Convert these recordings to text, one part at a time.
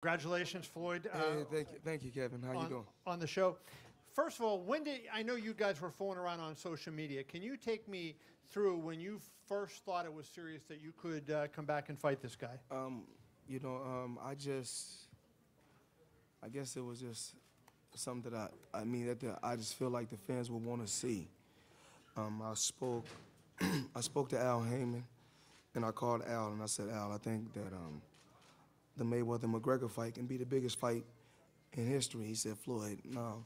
Congratulations, Floyd. Hey, thank you, Kevin. How you doing? On the show. First of all, I know you guys were fooling around on social media. Can you take me through when you first thought it was serious that you could come back and fight this guy? I guess it was just something that I just feel like the fans would want to see. I spoke to Al Heyman, and I called Al, and I said, Al, I think that the Mayweather and McGregor fight can be the biggest fight in history. He said, Floyd, no.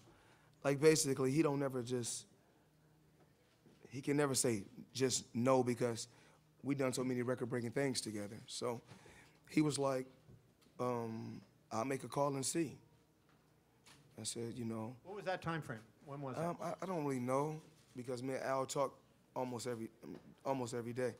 Like, basically, he can never say just no because we done so many record-breaking things together. So he was like, I'll make a call and see. I said, What was that time frame? When was it? I don't really know because me and Al talk almost every day.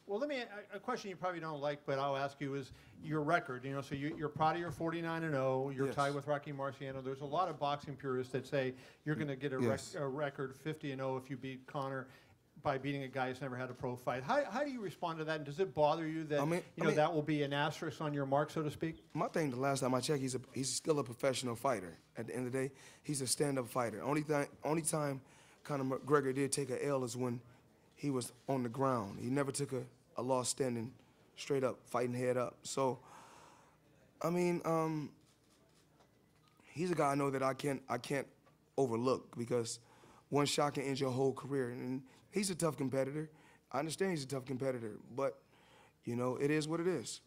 Well, a question you probably don't like, but I'll ask you is your record. So you're proud of your 49-0. You're Yes. tied with Rocky Marciano. There's a lot of boxing purists that say you're going to get a record 50-0 if you beat Conor by beating a guy who's never had a pro fight. How do you respond to that? And does it bother you that that will be an asterisk on your mark, so to speak? My thing, the last time I checked, he's still a professional fighter. At the end of the day, he's a stand-up fighter. Only time Conor McGregor did take an L is when he was on the ground. He never took a loss standing straight up, fighting head up. So, he's a guy I know that I can't overlook because one shot can end your whole career. And he's a tough competitor. I understand he's a tough competitor, but it is what it is.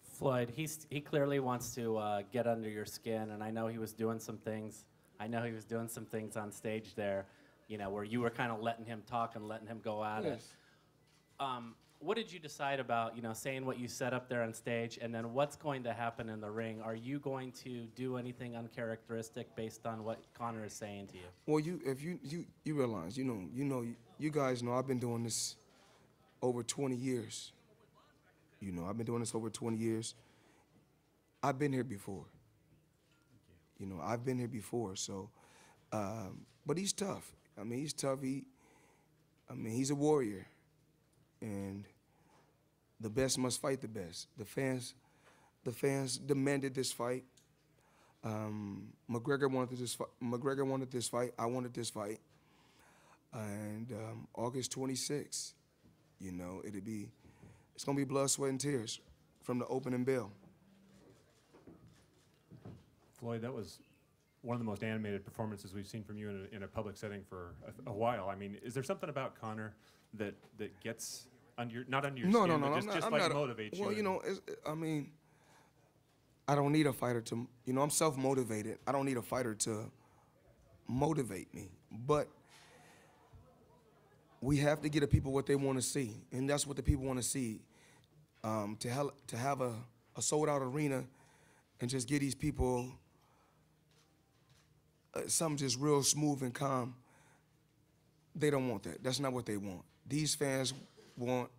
Floyd, he clearly wants to get under your skin, and I know he was doing some things. I know he was doing some things on stage there, where you were kind of letting him talk and letting him go at it. What did you decide about, saying what you said up there on stage, and then what's going to happen in the ring? Are you going to do anything uncharacteristic based on what Conor is saying to you? Well, if you realize, you guys know I've been doing this over 20 years. I've been doing this over 20 years. I've been here before. I've been here before. So, but he's tough. He's tough. He's a warrior. And the best must fight the best. The fans demanded this fight. McGregor wanted this fight. I wanted this fight. And August 26th, it's gonna be blood, sweat, and tears from the opening bell. Floyd, that was one of the most animated performances we've seen from you in a public setting for a while. Is there something about Conor that gets not under your skin, but just motivates you? Well, I don't need a fighter to, I'm self-motivated. I don't need a fighter to motivate me. But we have to get the people what they want to see, and that's what the people want to see. To have a sold-out arena and just get these people something just real smooth and calm, they don't want that. That's not what they want. These fans want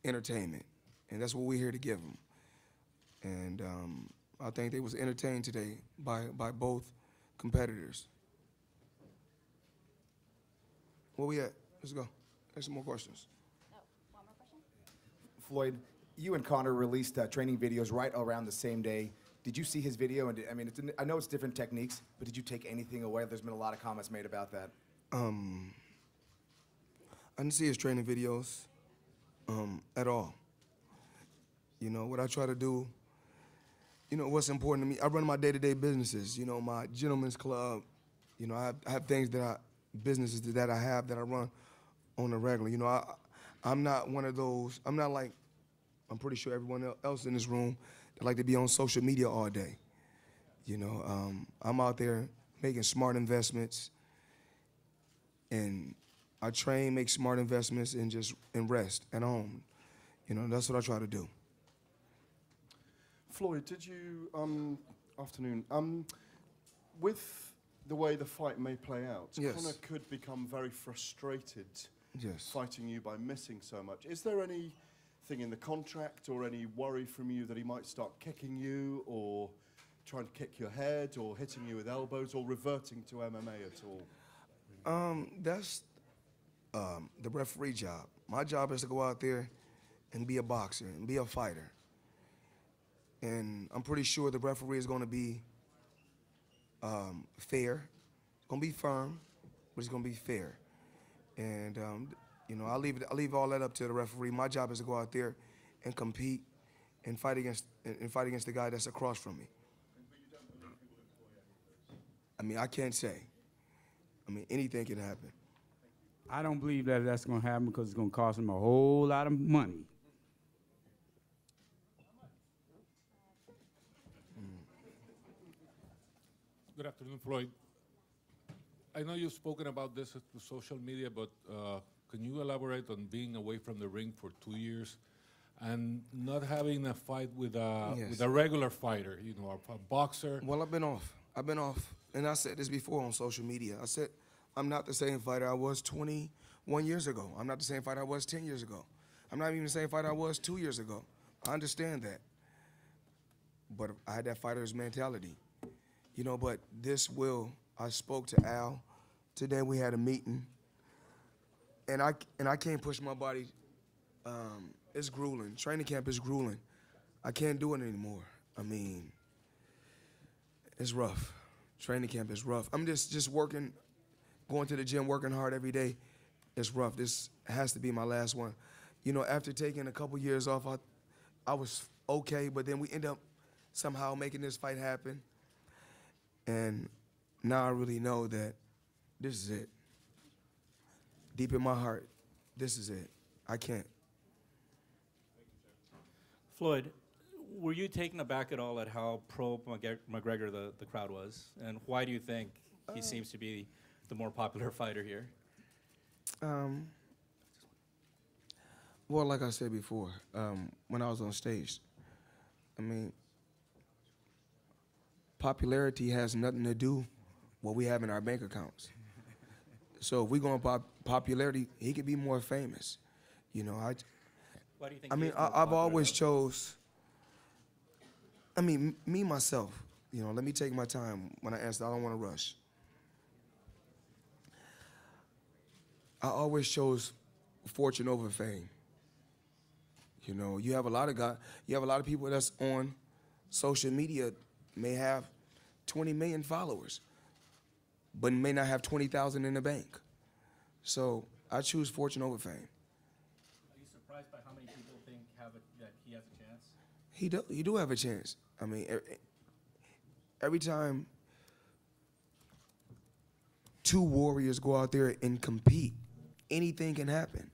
entertainment, and that's what we're here to give them. And I think they was entertained today by both competitors. Where we at? Let's go. There's some more questions. Oh, one more question? Floyd, you and Conor released training videos right around the same day. Did you see his video? And I know it's different techniques, but did you take anything away? There's been a lot of comments made about that. I didn't see his training videos at all. What I try to do, what's important to me, I run my day-to-day businesses, my gentleman's club. I have businesses that I have that I run on a regular. I'm not one of those, I'm not like, I'm pretty sure everyone else in this room that like to be on social media all day. I'm out there making smart investments, and I train, make smart investments, and rest at home. That's what I try to do. Floyd, did you, afternoon, with the way the fight may play out, yes, Conor could become very frustrated, yes, fighting you by missing so much. Is there anything in the contract or any worry from you that he might start kicking you or trying to kick your head or hitting you with elbows or reverting to MMA at all? That's the referee job. My job is to go out there and be a boxer and be a fighter. And I'm pretty sure the referee is going to be fair. It's going to be firm, but it's going to be fair. And you know, I'll leave all that up to the referee. My job is to go out there and compete and fight against the guy that's across from me. I mean, I can't say. I mean, anything can happen. I don't believe that that's going to happen because it's going to cost him a whole lot of money. Good afternoon, Floyd. I know you've spoken about this to social media, but can you elaborate on being away from the ring for 2 years and not having a fight with a regular fighter, you know, a boxer? Well, I've been off. And I said this before on social media. I said, I'm not the same fighter I was 21 years ago. I'm not the same fighter I was 10 years ago. I'm not even the same fighter I was 2 years ago. I understand that. But I had that fighter's mentality. You know, but I spoke to Al. Today we had a meeting. And I can't push my body. It's grueling. Training camp is grueling. I can't do it anymore. I mean, it's rough. Training camp is rough. I'm just working, going to the gym, working hard every day. It's rough. This has to be my last one. You know, after taking a couple years off, I was okay, but then we end up somehow making this fight happen. And now I really know that this is it. Deep in my heart, this is it. I can't. Floyd, were you taken aback at all at how pro-McGregor the crowd was? And why do you think he seems to be the more popular fighter here? Well, like I said before, when I was on stage, I mean, popularity has nothing to do with what we have in our bank accounts. So if we go on popularity, he could be more famous. You know, why do you think? I mean, I've always chose. I mean, me myself. You know, let me take my time when I answer. I don't want to rush. I always chose fortune over fame. You know, you have a lot of people that's on social media may have 20 million followers, but may not have 20,000 in the bank. So I choose fortune over fame. Are you surprised by how many people think that he has a chance? He do have a chance. I mean, every time two warriors go out there and compete, anything can happen.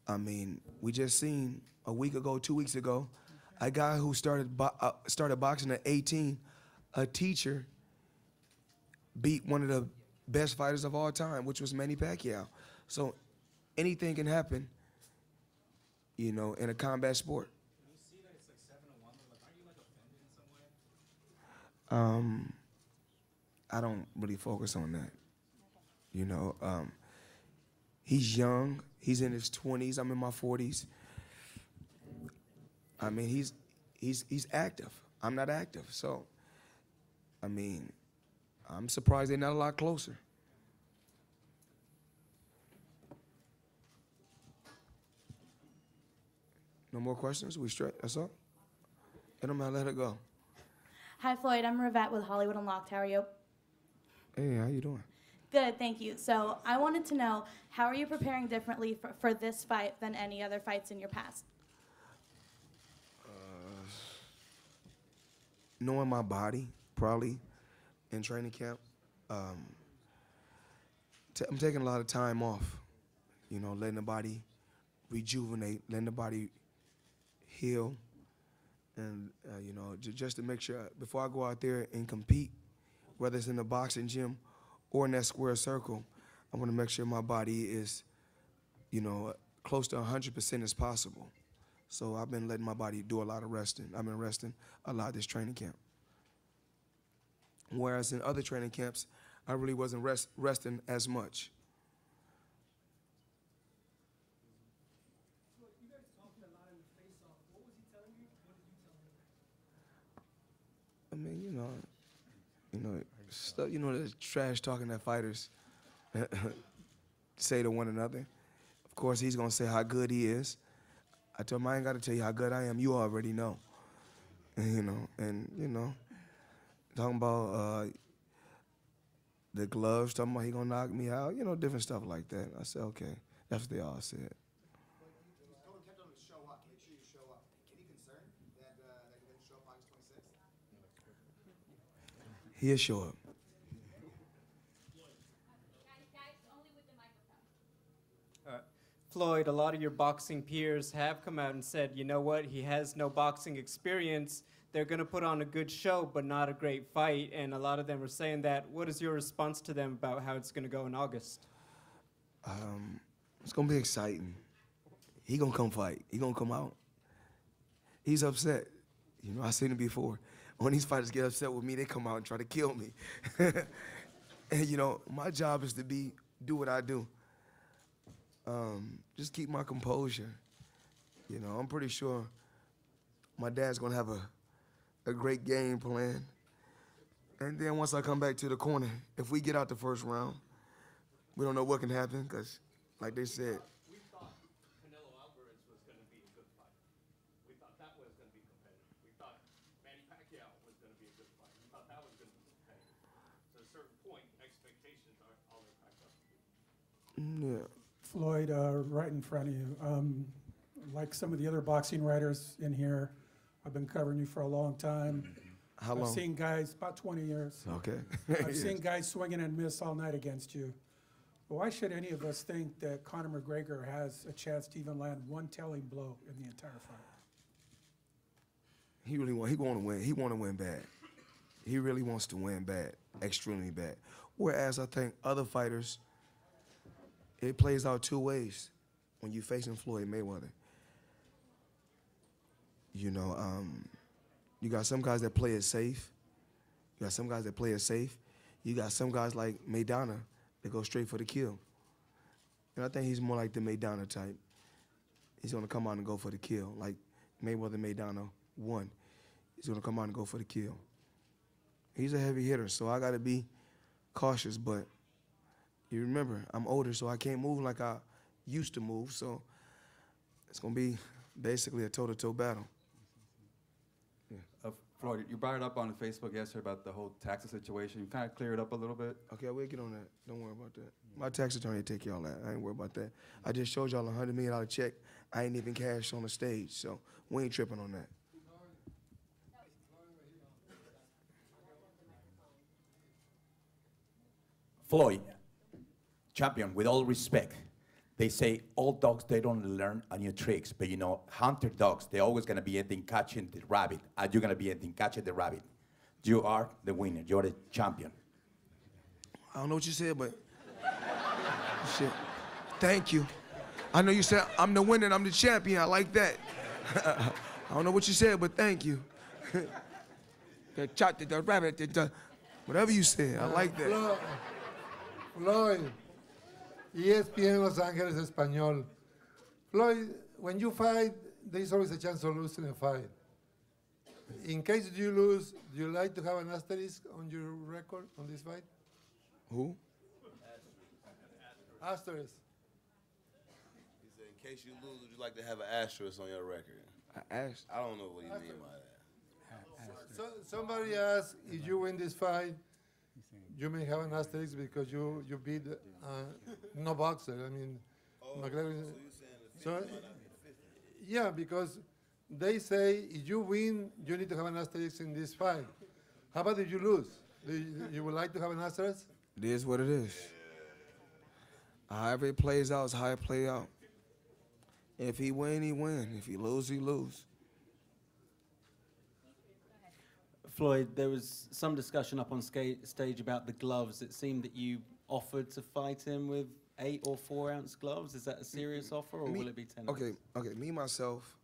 I mean, we just seen a week ago, 2 weeks ago, a guy who started boxing at 18, a teacher, beat one of the best fighters of all time, which was Manny Pacquiao. So anything can happen, you know, in a combat sport. Can you see that it's like 7-1? Like, are you like offended in some way? I don't really focus on that. You know, he's young. He's in his 20s. I'm in my 40s. I mean, he's active. I'm not active. So, I mean, I'm surprised they're not a lot closer. No more questions? We straight? That's all? It don't matter. Let it go. Hi, Floyd. I'm Rivette with Hollywood Unlocked. How are you? Hey, how you doing? Good, thank you. So I wanted to know, how are you preparing differently for this fight than any other fights in your past? Knowing my body, probably, in training camp. I'm taking a lot of time off, you know, letting the body rejuvenate, letting the body heal, and, you know, just to make sure before I go out there and compete, whether it's in the boxing gym or in that square circle, I want to make sure my body is, you know, close to 100% as possible. So I've been letting my body do a lot of resting. I've been resting a lot this training camp. Whereas in other training camps, I really wasn't resting as much. You guys talked a lot in the face-off. What was he telling you? What did you tell him? I mean, stuff, you know, the trash talking that fighters say to one another. Of course, he's gonna say how good he is. I told him I ain't gotta tell you how good I am. You already know. and talking about the gloves, talking about he gonna knock me out, different stuff like that. I said, okay, that's what they all said. Conor kept on to show up. Make sure you show up. Can you concern that he didn't show up August 26th? He'll show up. Floyd, a lot of your boxing peers have come out and said, you know what, he has no boxing experience. They're going to put on a good show, but not a great fight. And a lot of them are saying that. What is your response to them about how it's going to go in August? It's going to be exciting. He going to come fight. He going to come out. He's upset. I've seen it before. When these fighters get upset with me, they come out and try to kill me. And, my job is to do what I do. Just keep my composure. I'm pretty sure my dad's gonna have a great game plan. And then once I come back to the corner, if we get out the first round, we don't know what can happen, because like they said, we thought Canelo Alvarez was gonna be a good fight. We thought that was gonna be competitive. We thought Manny Pacquiao was gonna be a good fight. We thought that was gonna be competitive. So at a certain point, expectations are all they're packed up. yeah. Floyd, right in front of you. Like some of the other boxing writers in here, I've been covering you for a long time. How long? I've seen guys, about 20 years. Okay. I've seen guys swinging and miss all night against you. But why should any of us think that Conor McGregor has a chance to even land one telling blow in the entire fight? He want to win. He want to win bad. He really wants to win bad, extremely bad. Whereas I think other fighters, it plays out two ways when you're facing Floyd Mayweather. You got some guys that play it safe. You got some guys that play it safe. You got some guys like Maidana that go straight for the kill. And I think he's more like the Maidana type. He's going to come out and go for the kill. Like Mayweather Maidana won. He's going to come out and go for the kill. He's a heavy hitter, so I got to be cautious, but you remember, I'm older, so I can't move like I used to move, so it's going to be basically a toe-to-toe battle. Floyd, you brought it up on Facebook yesterday about the whole tax situation. You kind of cleared it up a little bit. Okay, we'll get on that. Don't worry about that. My tax attorney will take care of all that. I ain't worried about that. I just showed y'all a $100 million check. I ain't even cashed on the stage, so we ain't tripping on that. Floyd, champion, with all respect, they say all dogs, they don't learn new tricks, but hunter dogs, they're always gonna be ending catching the rabbit, and you're gonna be ending catching the rabbit. You are the winner, you're the champion. I don't know what you said, but shit, thank you. I know you said I'm the winner and I'm the champion, I like that. I don't know what you said, but thank you. The chat, the rabbit, whatever you said, I like that. Floyd, ESPN Los Angeles Español. Floyd, when you fight, there's always a chance of losing a fight. In case you lose, do you like to have an asterisk on your record on this fight? Who? Asterisk. He said, in case you lose, would you like to have an asterisk on your record? I don't know what you mean by that. So, somebody asked, if you win this fight, you may have an asterisk because you beat no boxer. I mean, McGregor. So, yeah, because they say if you win, you need to have an asterisk in this fight. How about if you lose? You would like to have an asterisk? It is what it is. However it plays out is how it play out. If he win, he win. If he lose, he lose. Floyd, there was some discussion up on stage about the gloves. It seemed that you offered to fight him with 8 or 4 ounce gloves. Is that a serious offer, or will it be 10 ounce? Okay, me, myself,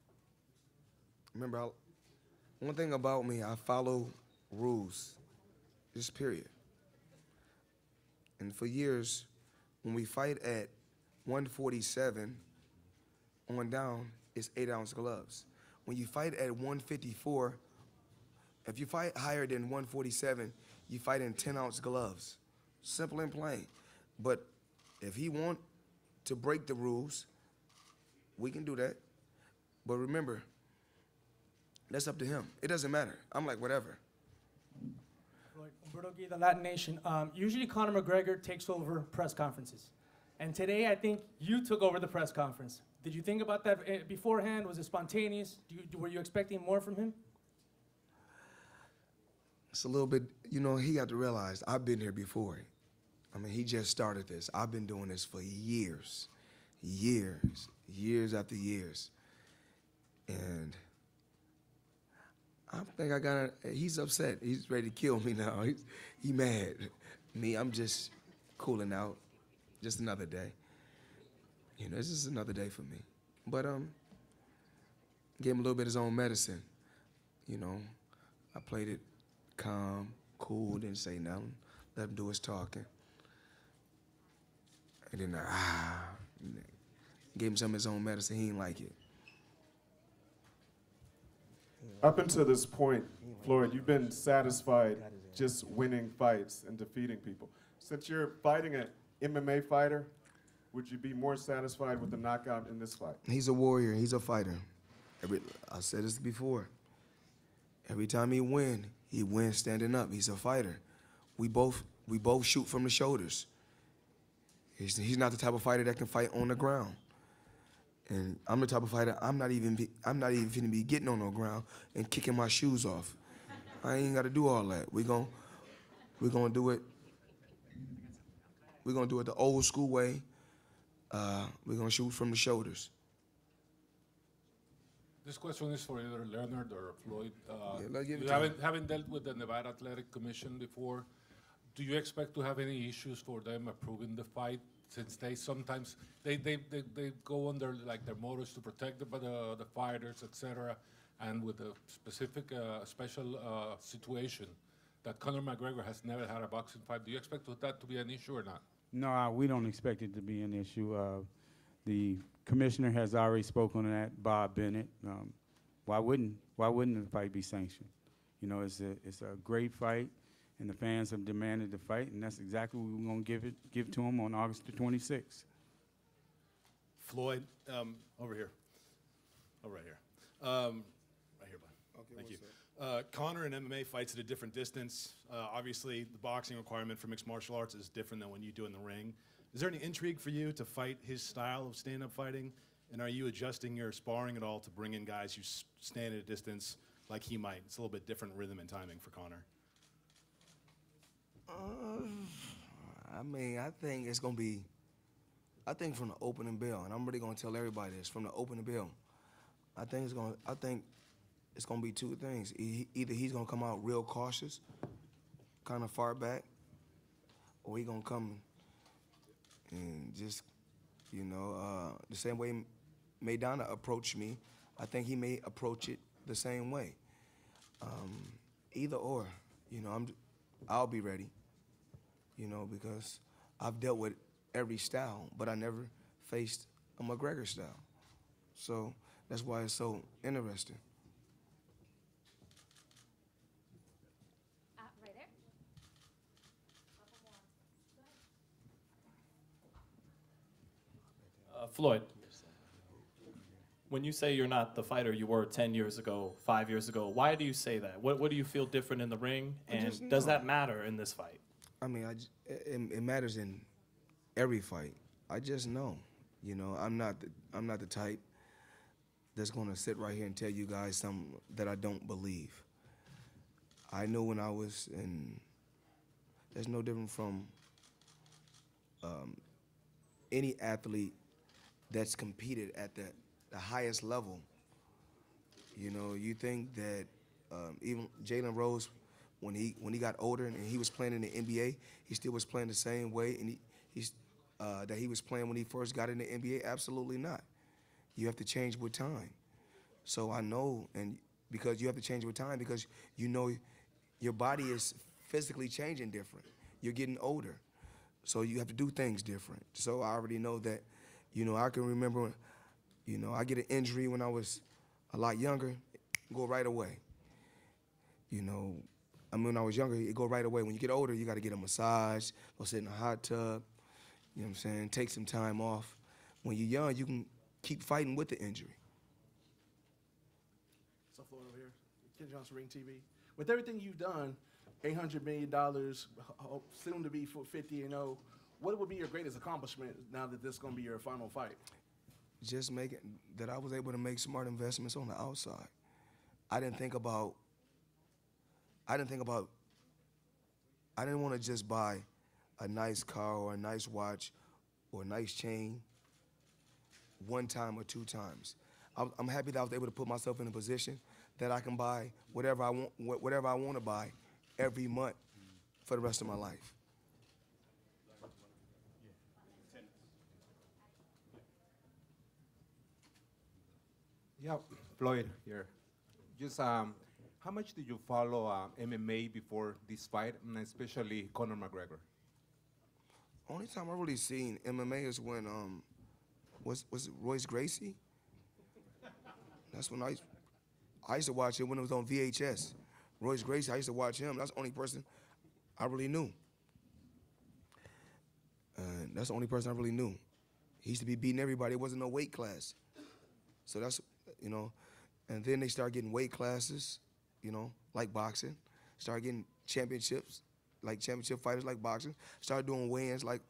remember, one thing about me, I follow rules, just period. And for years, when we fight at 147 on down, it's 8 ounce gloves. When you fight at 154, if you fight higher than 147, you fight in 10 ounce gloves. Simple and plain. But if he want to break the rules, we can do that. But remember, That's up to him. It doesn't matter. I'm like, whatever. Umberto Gui, the Latin Nation. Usually Conor McGregor takes over press conferences. And today I think you took over the press conference. Did you think about that beforehand? Was it spontaneous? Were you expecting more from him? It's a little bit, you know, he got to realize I've been here before. I mean, he just started this. I've been doing this for years, years after years. And I think he's upset. He's ready to kill me now. He's mad. Me, I'm just cooling out. Just another day. You know, it's just another day for me. But gave him a little bit of his own medicine. You know, I played it calm, cool, didn't say nothing. Let him do his talking. And then gave him some of his own medicine. He didn't like it. Up until this point, Floyd, you've been satisfied just winning fights and defeating people. Since you're fighting an MMA fighter, would you be more satisfied with the knockout in this fight? He's a warrior. He's a fighter. I said this before. Every time he wins standing up. He's a fighter. We both shoot from the shoulders. He's not the type of fighter that can fight on the ground. And I'm the type of fighter, I'm not even finna be getting on the ground and kicking my shoes off. I ain't gotta do all that. We're gonna do it. We're gonna do it the old school way. We're gonna shoot from the shoulders. This question is for either Leonard or Floyd. You haven't dealt with the Nevada Athletic Commission before. Do you expect to have any issues for them approving the fight, since they sometimes they go under like their motives to protect the fighters, etc., and with a specific special situation that Conor McGregor has never had a boxing fight? Do you expect that to be an issue or not? No, we don't expect it to be an issue. The commissioner has already spoken on that, Bob Bennett. Why wouldn't the fight be sanctioned? You know, it's a great fight, and the fans have demanded the fight, and that's exactly what we're going to give to them on August the 26th. Floyd, over here. Oh, right here. Right here, bud. Okay, thank you. Conor in MMA fights at a different distance. Obviously, the boxing requirement for mixed martial arts is different than when you do in the ring. Is there any intrigue for you to fight his style of stand-up fighting? And are you adjusting your sparring at all to bring in guys who stand at a distance like he might? It's a little bit different rhythm and timing for Conor. I mean, I think it's going to be, from the opening bell, and I'm really going to tell everybody this, from the opening bell, I think it's going to be two things. Either he's going to come out real cautious, kind of far back, or he's going to come and just, you know, the same way Maidana approached me, I think he may approach it the same way. Either or, you know, I'll be ready, you know, because I've dealt with every style, but I never faced a McGregor style. So that's why it's so interesting. Right there. Floyd, when you say you're not the fighter you were 10 years ago, 5 years ago, why do you say that? What do you feel different in the ring, and does that matter in this fight? I mean, it matters in every fight. I just know, you know, I'm not the type that's gonna sit right here and tell you guys something that I don't believe. I know when I was in, that's no different from any athlete that's competed at the highest level. You know, you think that even Jalen Rose, when he got older and he was playing in the NBA, he still was playing the same way and that he was playing when he first got in the NBA? Absolutely not. You have to change with time. So I know, and because you have to change with time, because you know your body is physically changing different. You're getting older. So you have to do things different. So I already know that, you know, I can remember, you know, I get an injury when I was a lot younger, go right away. You know, I mean, when I was younger, it go right away. When you get older, you got to get a massage, go sit in a hot tub, you know what I'm saying, take some time off. When you're young, you can keep fighting with the injury. What's up, Floyd, over here? Ken Johnson Ring TV. With everything you've done, $800 million, soon to be for 50-0. What would be your greatest accomplishment now that this is going to be your final fight? Just making that I was able to make smart investments on the outside. I didn't want to just buy a nice car or a nice watch or a nice chain one time or two times. I'm happy that I was able to put myself in a position that I can buy whatever I want to buy every month for the rest of my life. Yeah, Floyd here. Just how much did you follow MMA before this fight, and especially Conor McGregor? Only time I really seen MMA is when was it Royce Gracie? That's when I used to watch it when it was on VHS. Royce Gracie, I used to watch him. That's the only person I really knew. And that's the only person I really knew. He used to be beating everybody. It wasn't no weight class. So that's, you know, and then they start getting weight classes, you know, like boxing. Start getting championships, like championship fighters like boxing. Started doing weigh-ins like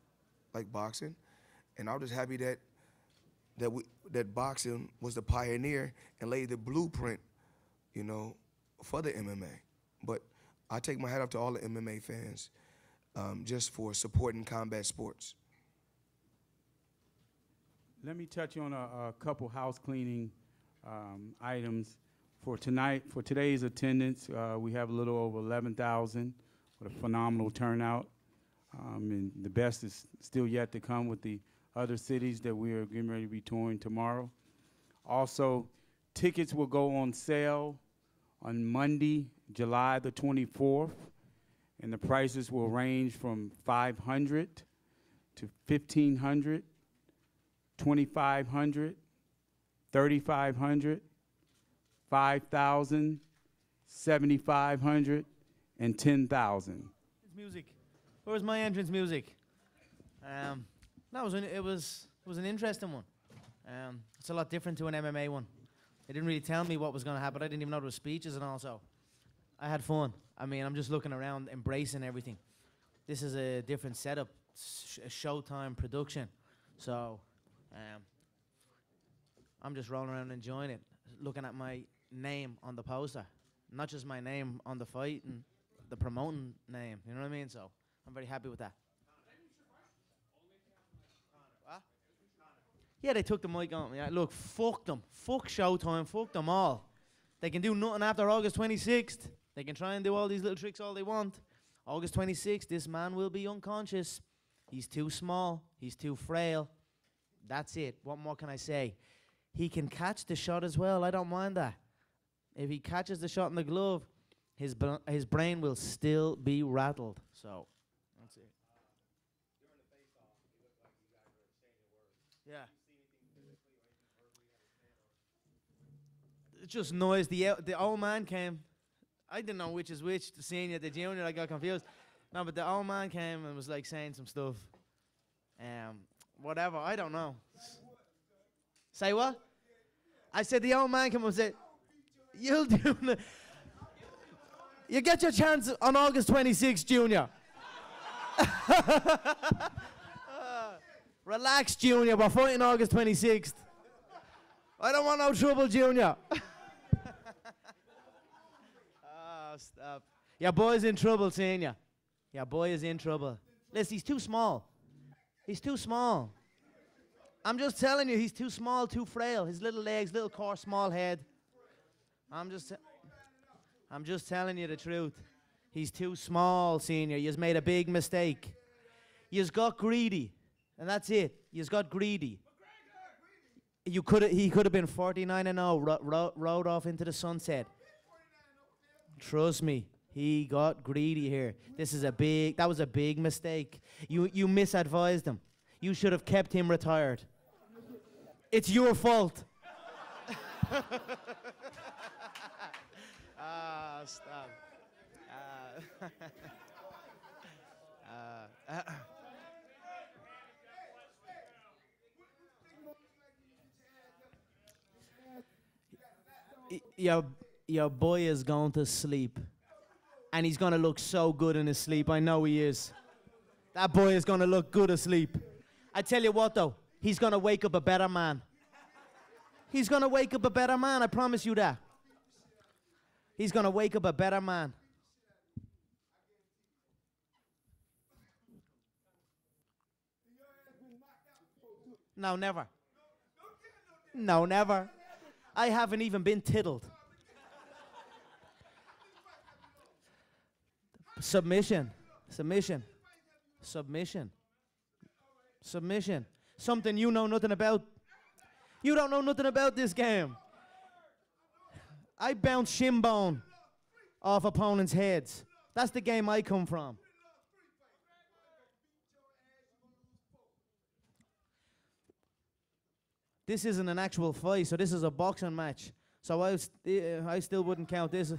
boxing. And I was just happy that boxing was the pioneer and laid the blueprint, you know, for the MMA. But I take my hat off to all the MMA fans just for supporting combat sports. Let me touch on a couple house cleaning items. For tonight, for today's attendance, we have a little over 11,000 with a phenomenal turnout. And the best is still yet to come with the other cities that we are getting ready to be touring tomorrow. Also, tickets will go on sale on Monday, July the 24th, and the prices will range from $500 to $1,500, $2,500, $3,500, $5,000, $7,500, and $10,000. Music. Where's my entrance music? No, it was an interesting one. It's a lot different to an MMA one. They didn't really tell me what was going to happen. I didn't even know there were speeches and all, so I had fun. I mean, I'm just looking around, embracing everything. This is a different setup, a Showtime production. So I'm just rolling around enjoying it, looking at my name on the poster. Not just my name on the fight and the promoting name, you know what I mean? So I'm very happy with that. Yeah, they took the mic on me. Look, fuck them. Fuck Showtime. Fuck them all. They can do nothing after August 26th. They can try and do all these little tricks all they want. August 26th, this man will be unconscious. He's too small. He's too frail. That's it. What more can I say? He can catch the shot as well. I don't mind that. If he catches the shot in the glove, his brain will still be rattled. So, that's it. Yeah. It's just noise. The old man came. I didn't know which is which, the senior, the junior. I got confused. No, but the old man came and was like saying some stuff. Whatever. I don't know. Say what? I said the old man came and said, "You'll do. You get your chance on August 26th, Junior." Relax, Junior. We're fighting August 26th. I don't want no trouble, Junior. Stop. Your boy's in trouble, Senior. Your boy is in trouble. Listen, he's too small. He's too small. I'm just telling you, he's too small, too frail. His little legs, little core, small head. I'm just telling you the truth. He's too small, Senior. You've made a big mistake. You've got greedy, and that's it. You've got greedy. He could have been 49-0, rode off into the sunset. Trust me, he got greedy here. That was a big mistake. You misadvised him. You should have kept him retired. It's your fault. Stop. your boy is going to sleep. And he's going to look so good in his sleep. I know he is. That boy is going to look good asleep. I tell you what, though. He's going to wake up a better man. He's going to wake up a better man. I promise you that. He's going to wake up a better man. No, never. No, never. I haven't even been tiddled. Submission. Submission. Submission. Submission. Something you know nothing about. You don't know nothing about this game. I bounce shin bone off opponents' heads. That's the game I come from. This isn't an actual fight, so this is a boxing match. So I still wouldn't count this.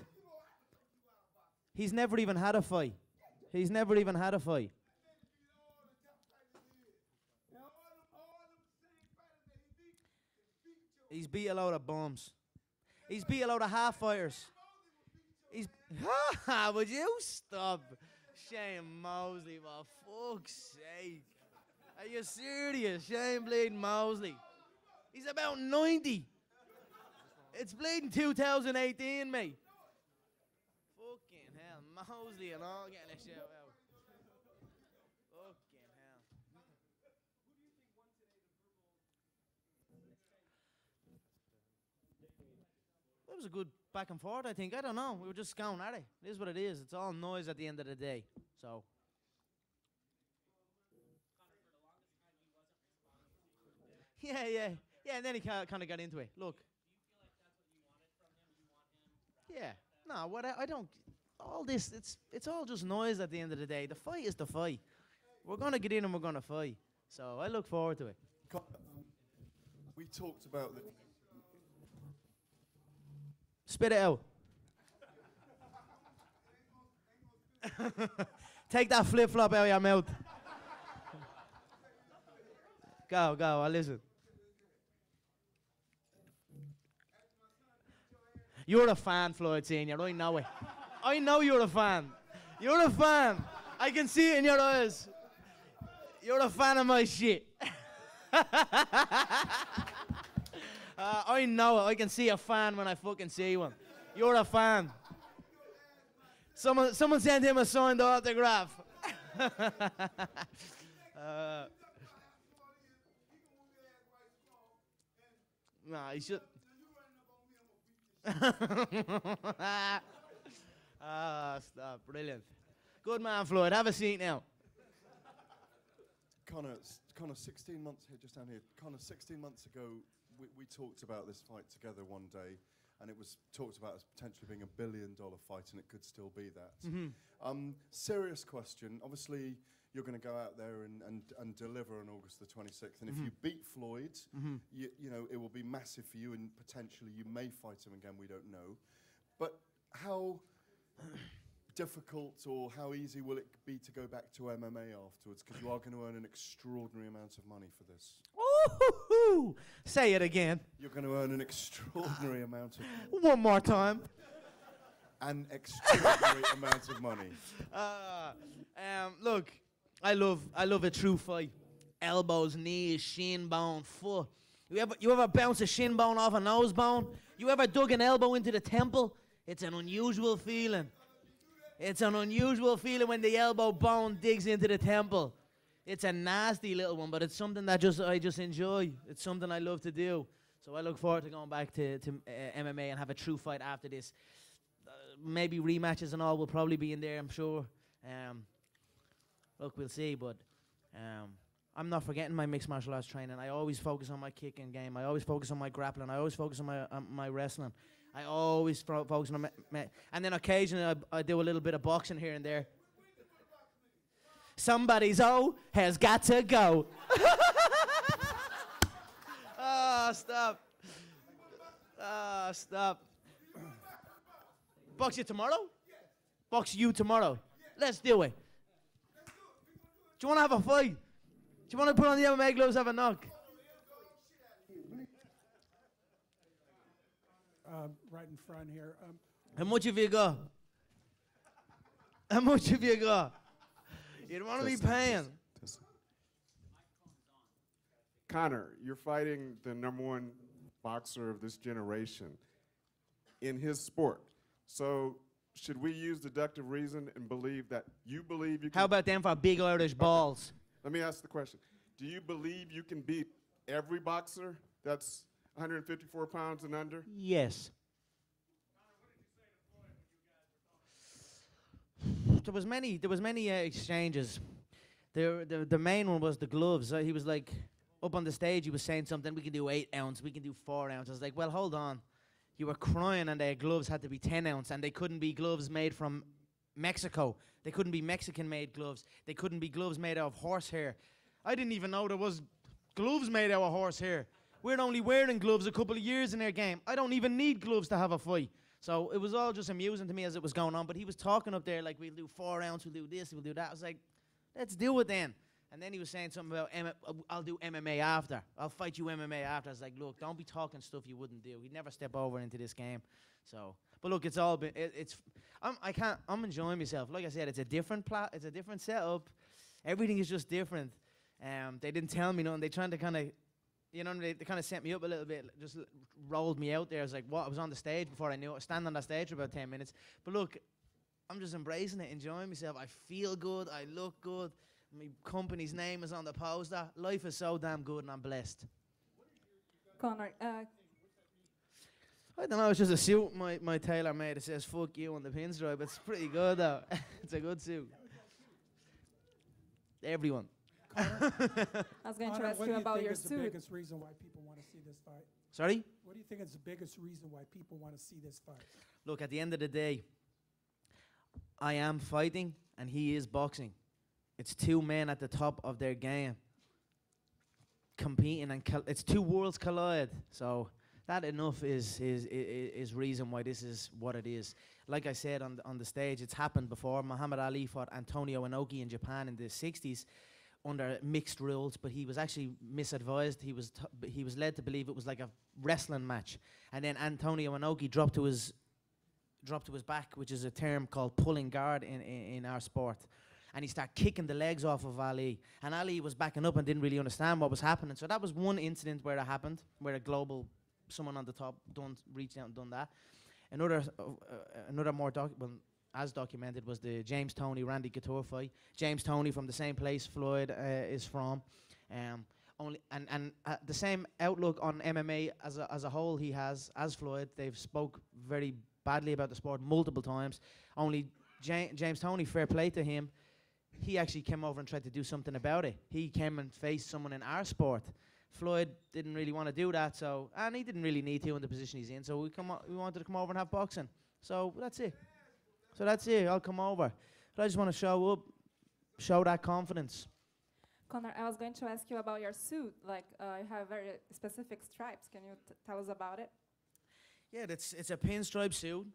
He's never even had a fight. He's never even had a fight. He's beat a load of bums. He's beat a load of half fighters. He's would you stop? Shane Mosley, for fuck's sake. Are you serious? Shane bleeding Mosley. He's about 90. It's bleeding 2018, mate. Fucking hell, Mosley and all getting a shout out. Fucking hell. That was a good back and forth, I think. I don't know. We were just going at it. It is what it is. It's all noise at the end of the day. So. Yeah. Yeah, and then he kind of got into it. Look. Yeah. No, what I don't. All this, it's all just noise at the end of the day. The fight is the fight. We're gonna get in and we're gonna fight. So I look forward to it. We talked about the. Spit it out. Take that flip flop out of your mouth. Go. I listen. You're a fan, Floyd Senior. I know it. I know you're a fan. You're a fan. I can see it in your eyes. You're a fan of my shit. I know it. I can see a fan when I fucking see one. You're a fan. Someone sent him a signed autograph. Nah, he should. Stop. Brilliant. Good man, Floyd. Have a seat now. Conor, 16 months here, just down here. Conor, 16 months ago, we talked about this fight together one day, and it was talked about as potentially being $1 billion fight, and it could still be that. Mm-hmm. Serious question. Obviously, you're going to go out there and deliver on August the 26th, and if you beat Floyd, you know, it will be massive for you, and potentially you may fight him again, we don't know. But how difficult or how easy will it be to go back to MMA afterwards? Because you are going to earn an extraordinary amount of money for this. Ooh, say it again. You're going to earn an extraordinary amount of money. One more time. An extraordinary amount of money. Look, I love a true fight. Elbows, knees, shin bone, foot. You ever bounce a shin bone off a nose bone? You ever dug an elbow into the temple? It's an unusual feeling. It's an unusual feeling when the elbow bone digs into the temple. It's a nasty little one, but it's something that I just enjoy. It's something I love to do. So I look forward to going back to MMA and have a true fight after this. Maybe rematches and all will probably be in there, I'm sure. Look, we'll see, but I'm not forgetting my mixed martial arts training. I always focus on my kicking game. I always focus on my grappling. I always focus on my wrestling. I always focus on and then occasionally I do a little bit of boxing here and there. Somebody's has got to go. Stop. Stop. Box you tomorrow? Box you tomorrow. Let's do it. Do you want to have a fight? Do you want to put on the MMA gloves, have a knock? right in front here. How much have you got? How much have you got? You don't want to be paying. Conor, you're fighting the #1 boxer of this generation in his sport. So should we use deductive reason and believe that you believe you can... How about them for big Irish balls? Let me ask the question. Do you believe you can beat every boxer that's 154 pounds and under? Yes. There was many exchanges. The main one was the gloves. He was like, up on the stage, he was saying something, we can do 8 ounce, we can do 4 ounce. I was like, well, hold on. You were crying and their gloves had to be 10 ounce and they couldn't be gloves made from Mexico. They couldn't be Mexican-made gloves. They couldn't be gloves made out of horsehair. I didn't even know there was gloves made out of horsehair. We're only wearing gloves a couple of years in their game. I don't even need gloves to have a fight. So it was all just amusing to me as it was going on. But he was talking up there like, we'll do 4 ounce, we'll do this, we'll do that. I was like, let's do it then. And then he was saying something about, I'll do MMA after. I'll fight you MMA after. I was like, look, don't be talking stuff you wouldn't do. He'd never step over into this game. So, but look, it's all been, I'm enjoying myself. Like I said, it's a different setup. Everything is just different. They didn't tell me nothing. They tried to kind of, you know, they kind of set me up a little bit, just rolled me out there. I was like, what? I was on the stage before I knew it. I was standing on that stage for about 10 minutes. But look, I'm just embracing it, enjoying myself. I feel good. I look good. My company's name is on the poster. Life is so damn good and I'm blessed. Conor, I don't know, it's just a suit my tailor made. It says fuck you on the pinstripe. It's pretty good though. It's a good suit. Everyone. I was going to ask you about your suit. What do you think is the biggest reason why people want to see this fight? Sorry? What do you think is the biggest reason why people want to see this fight? Look, at the end of the day, I am fighting and he is boxing. It's 2 men at the top of their game competing, and it's 2 worlds collide. So that enough is reason why this is what it is. Like I said on the stage, it's happened before. Muhammad Ali fought Antonio Inoki in Japan in the 60s under mixed rules, but he was actually misadvised. He was led to believe it was like a wrestling match, and then Antonio Inoki dropped to his back, which is a term called pulling guard in our sport. And he started kicking the legs off of Ali. And Ali was backing up and didn't really understand what was happening. So that was one incident where it happened, where a global, someone on the top reached out and done that. Another more as documented was the James Toney Randy Couture fight. James Toney from the same place Floyd is from. The same outlook on MMA as a whole he has as Floyd. They've spoke very badly about the sport multiple times. Only James Toney, fair play to him, he actually came over and tried to do something about it. He came and faced someone in our sport. Floyd didn't really want to do that, and he didn't really need to in the position he's in, so we wanted to come over and have boxing. So that's it. I'll come over. But I just want to show up, show that confidence. Conor, I was going to ask you about your suit. Like, you have very specific stripes. Can you tell us about it? Yeah, it's a pinstripe suit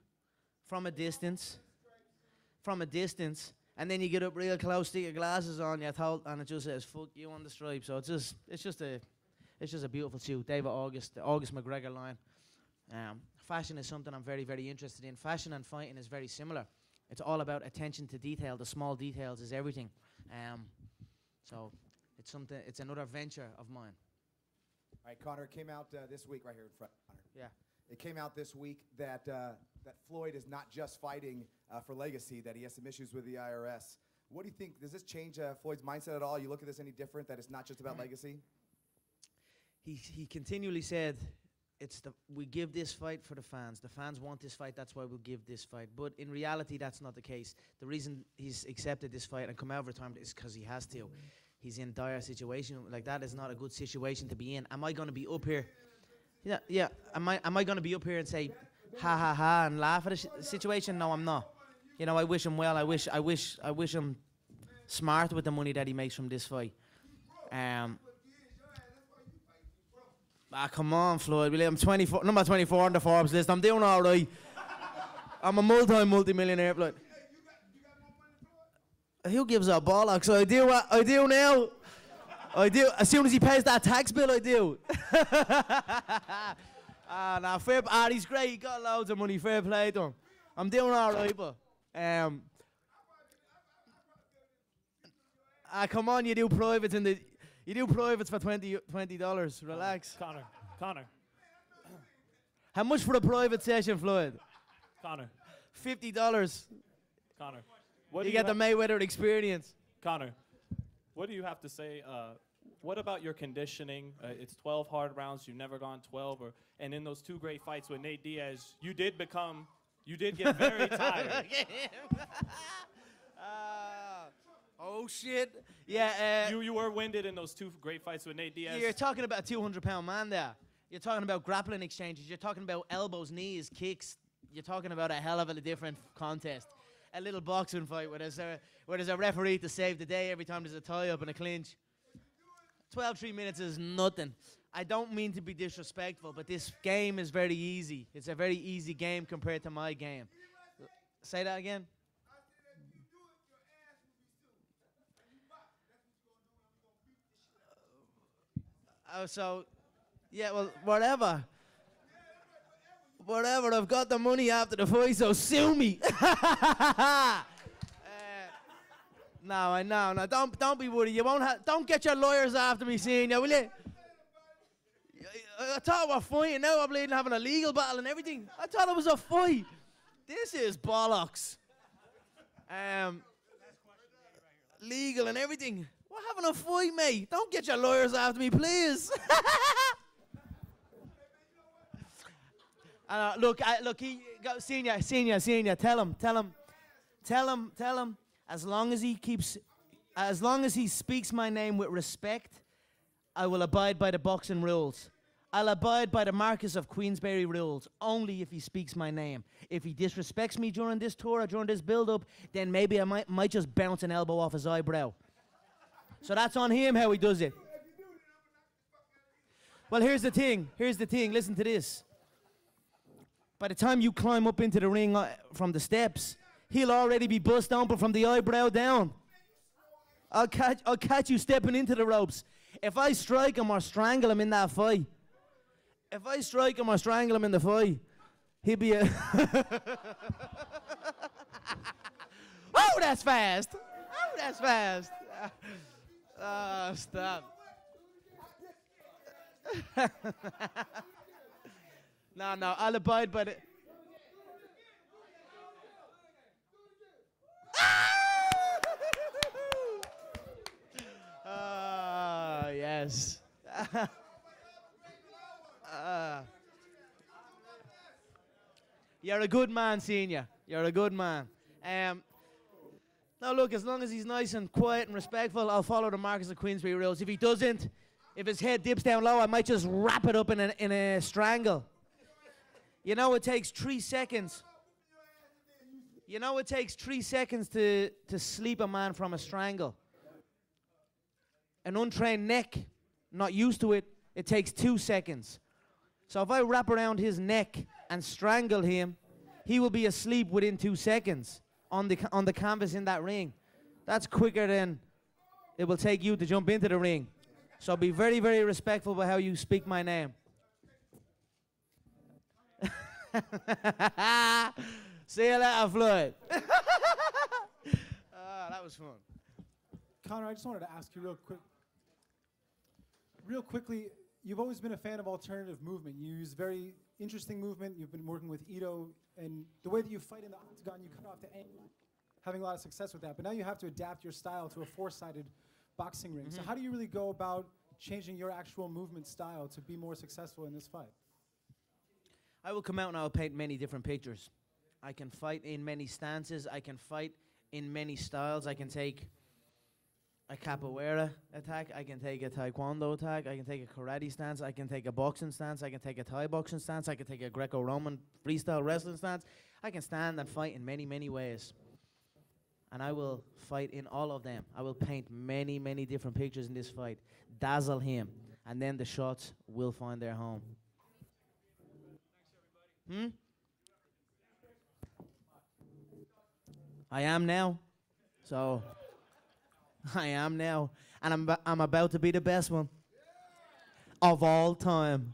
from a distance. And then you get up real close, stick your glasses on, and it just says "fuck you" on the stripe. So it's just a beautiful suit. David August, the August McGregor line. Fashion is something I'm very, very interested in. Fashion and fighting is very similar. It's all about attention to detail. The small details is everything. So it's another venture of mine. All right, Conor, it came out this week right here in front, Conor. Yeah. It came out this week that Floyd is not just fighting for legacy, that he has some issues with the IRS. What do you think? Does this change Floyd's mindset at all? You look at this any different, that it's not just about legacy? He continually said, we give this fight for the fans. The fans want this fight, that's why we'll give this fight. But in reality, that's not the case. The reason he's accepted this fight and come out of retirement is because he has to. He's in a dire situation. Like, that is not a good situation to be in. Am I going to be up here? Yeah. Am I going to be up here and say, ha ha ha, and laugh at the situation? No, I'm not. You know, I wish him well. I wish him smart with the money that he makes from this fight. Come on, Floyd. I'm 24, number 24 on the Forbes list. I'm doing all right. I'm a multi-millionaire, Floyd. Who gives a bollocks? I do what I do now. I do. As soon as he pays that tax bill, I do. Nah, he's great. He got loads of money. Fair play to him. I'm doing all right, but come on, you do privates for $20. Relax. Connor. How much for a private session, Floyd? Connor. $50. Connor. You get the Mayweather experience. Connor, what do you have to say? What about your conditioning? It's 12 hard rounds. You've never gone 12. And in those 2 great fights with Nate Diaz, you did get very tired. Oh, shit. Yeah. You were winded in those 2 great fights with Nate Diaz. You're talking about a 200-pound man there. You're talking about grappling exchanges. You're talking about elbows, knees, kicks. You're talking about a hell of a different contest. A little boxing fight where there's a referee to save the day every time there's a tie-up and a clinch. 3 minutes is nothing. I don't mean to be disrespectful, but this game is very easy. It's a very easy game compared to my game. Say that again? Yeah, well, whatever. Whatever, I've got the money after the fight, so sue me. No, don't be worried. You won't don't get your lawyers after me, senior, will you? I thought we were fighting, now I'm bleeding having a legal battle and everything. I thought it was a fight. This is bollocks. Legal and everything. We're having a fight, mate. Don't get your lawyers after me, please. Look, senior, tell him, as long as he speaks my name with respect, I will abide by the boxing rules. I'll abide by the Marquis of Queensberry rules, only if he speaks my name. If he disrespects me during this tour or during this build-up, then maybe I might just bounce an elbow off his eyebrow. So that's on him how he does it. Well, here's the thing, listen to this. By the time you climb up into the ring from the steps, he'll already be bust open from the eyebrow down. I'll catch you stepping into the ropes. If I strike him or strangle him in that fight, he'll be a... Oh, that's fast. Stop. No, I'll abide by the... Yes. You're a good man, senior. You're a good man. Now look, as long as he's nice and quiet and respectful, I'll follow the Marquis of Queensberry rules. If he doesn't, if his head dips down low, I might just wrap it up in a strangle. You know it takes 3 seconds. You know it takes 3 seconds to sleep a man from a strangle. An untrained neck, not used to it, it takes 2 seconds. So if I wrap around his neck and strangle him, he will be asleep within 2 seconds on the canvas in that ring. That's quicker than it will take you to jump into the ring. So be very, very respectful about how you speak my name. See you later, Floyd. That was fun. Conor, I just wanted to ask you real quickly, you've always been a fan of alternative movement. You use very interesting movement. You've been working with Ito, and the way that you fight in the octagon, you cut off the angle, having a lot of success with that. But now you have to adapt your style to a four-sided boxing ring. So how do you really go about changing your actual movement style to be more successful in this fight? I will come out and I'll paint many different pictures. I can fight in many stances. I can fight in many styles. I can take a capoeira attack. I can take a taekwondo attack. I can take a karate stance. I can take a boxing stance. I can take a Thai boxing stance. I can take a Greco-Roman freestyle wrestling stance. I can stand and fight in many, many ways. And I will fight in all of them. I will paint many, many different pictures in this fight. Dazzle him. And then the shots will find their home. I am now. So, I am now. And I'm about to be the best one of all time.